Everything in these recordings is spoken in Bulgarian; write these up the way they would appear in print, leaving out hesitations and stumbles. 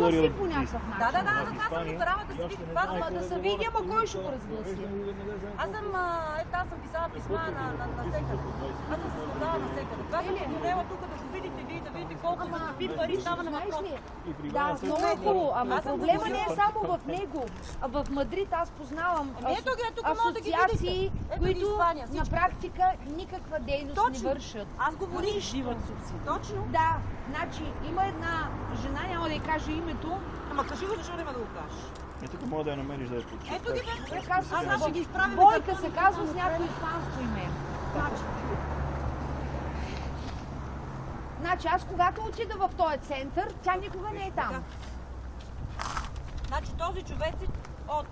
разгласи по някакъв начин. Да, затова съм избрала да се види това, Да се види, ама кой ще го разгласи? Аз съм писала писма на всекъде. Аз съм се създала на всекъде. Това съм поднела тук да го видите вие, да видите колко за какви пари става на въпрос. Да, много е хубаво. Ама проблема не е само в него. В Мадрид аз познавам асоциации, които на практика никаква дейност не вършат. Аз говорих. Живат субсидии. Точно. Да, значи има една жена, няма да й кажа името. Ама кажи го, защо няма да го кажеш? Тук мога да я намериш да я почиташ. Ето ги бе. Аз ще ги изправим. Бойка се казва с някой испанско име. Значи аз когато отида в този център, тя никога не е там. Значи този човек от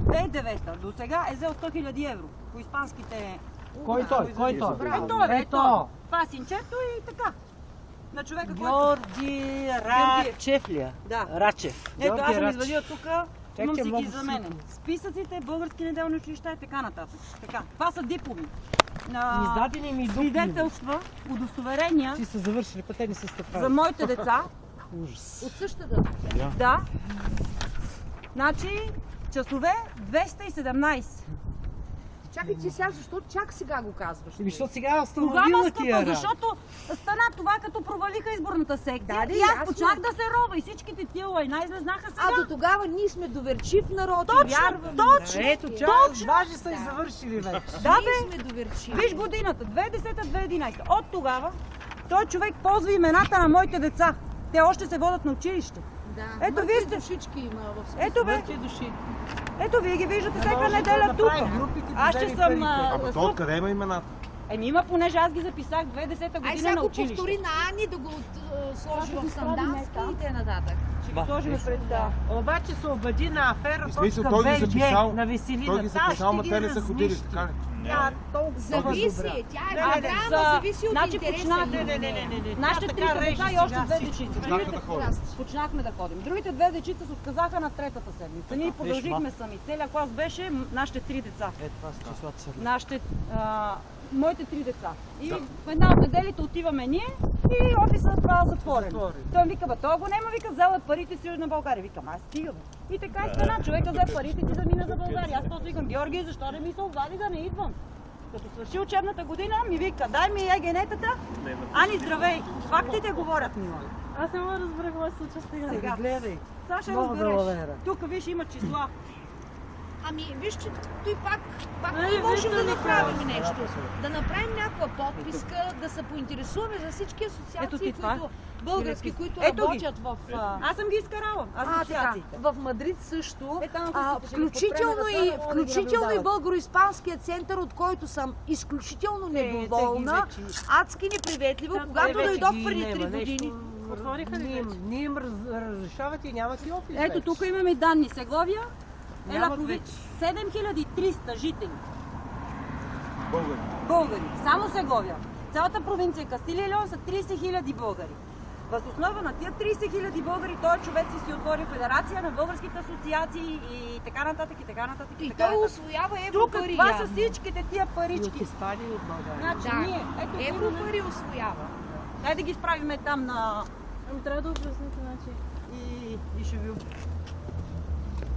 2009 до сега е взел 100 000 евро по испанските... Кой той? Ето! Това е синчето и така. На човека, който... Георги Рачев ли? Да. Рачев. Ето, аз съм извадила тук, имам си ги много за мен. Списъците, български неделни училища и така нататък. Така. Това са дипломи. Издадени ми свидетелства, удостоверения Ти са завършили, пъте не са стъпали. за моите деца. Ужас. От същата. Да. Значи, часове 217. Чакай ти сега, защо чак сега го казваш? Защото сега е Тогава, установила скъпа, тия защото стана това, като провалиха изборната секция. Да, и аз ясно. почнах да се рова и всичките тия лайна излезнаха сега. А до тогава ние сме доверчив народ и вярваме. Точно! Ето, даже са и завършили вече. Да, Ние бе! сме доверчиви. Виж годината, 2010-2011. От тогава той човек ползва имената на моите деца. Те още се водят на училище. Да. Ето вие сте. Душички има в списъка. Ето бе. Души. Ето вие ги виждате всяка неделя тук. Аз ще съм... Ама то откъде има имената? Еми има, понеже аз ги записах 2010 Ай година сега на го училище. повтори на Ани да го сложи в Сандански и т.н. Ще го сложим пред да. Обаче се обади на афера. В смисъл, той ги записал, на Веселина. той ги записал, ама те не са ходили, така ли? Тя толкова Зависи. Тя е Не, не, добра, за- ама зависи от значи интереса. почна- ни. Не. Нашите Тя три така деца реже и още сега две всички. дечица. Почнаха да ходят. Почнахме да ходим. Другите две дечица се отказаха на третата седмица. Ние продължихме сами. Целият клас беше нашите три деца. Ето това са числата са. Нашите, моите три деца. И в една от неделите отиваме ние и офисът това затворен. Той ми вика, бе, той го няма, вика, взела парите си на България. Викам, аз стига, бе. И така и стана, човека взе парите си да мине за България. Аз после викам, Георги, защо не ми се обади да не идвам? Като свърши учебната година, ми вика, дай ми егенетата. Ани, здравей! Фактите говорят ми. Аз не мога да разбера какво се случва сега. Сега. Гледай. Сега ще Много разбереш. далавера. Тук виж има числа. Ами, виж, че той пак Ай, ние можем вижте, да да направим нещо. Да направим някаква подписка, да се поинтересуваме за всички Ето асоциации, ти това. които, български, които Ето ги. работят в... Аз съм ги изкарала. така, Асоциациите. в Мадрид също, Там ще ги включително подпреме и, да включително и продават. българо-испанският център, от който съм изключително недоволна, адски неприветливо, когато дойдох преди 3 години. Отвориха ли вече? Не им разрешават и нямат и офис. Ето тук имаме данни. Segovia е Нямат на вече. 7300 жители. Българи. Българи. Само Segovia. Цялата провинция Кастилия и Леон са 30 000 българи. Въз основа на тия 30 000 българи, той човек си отвори федерация на българските асоциации и така нататък, и така нататък, и И така той нататък. усвоява Тук европари. това са всичките тия И от парички. Испания и от България. Значи Да, ние, ето европари усвоява. дай да ги справиме там на... Ами трябва да обясните, значи. И ще ви...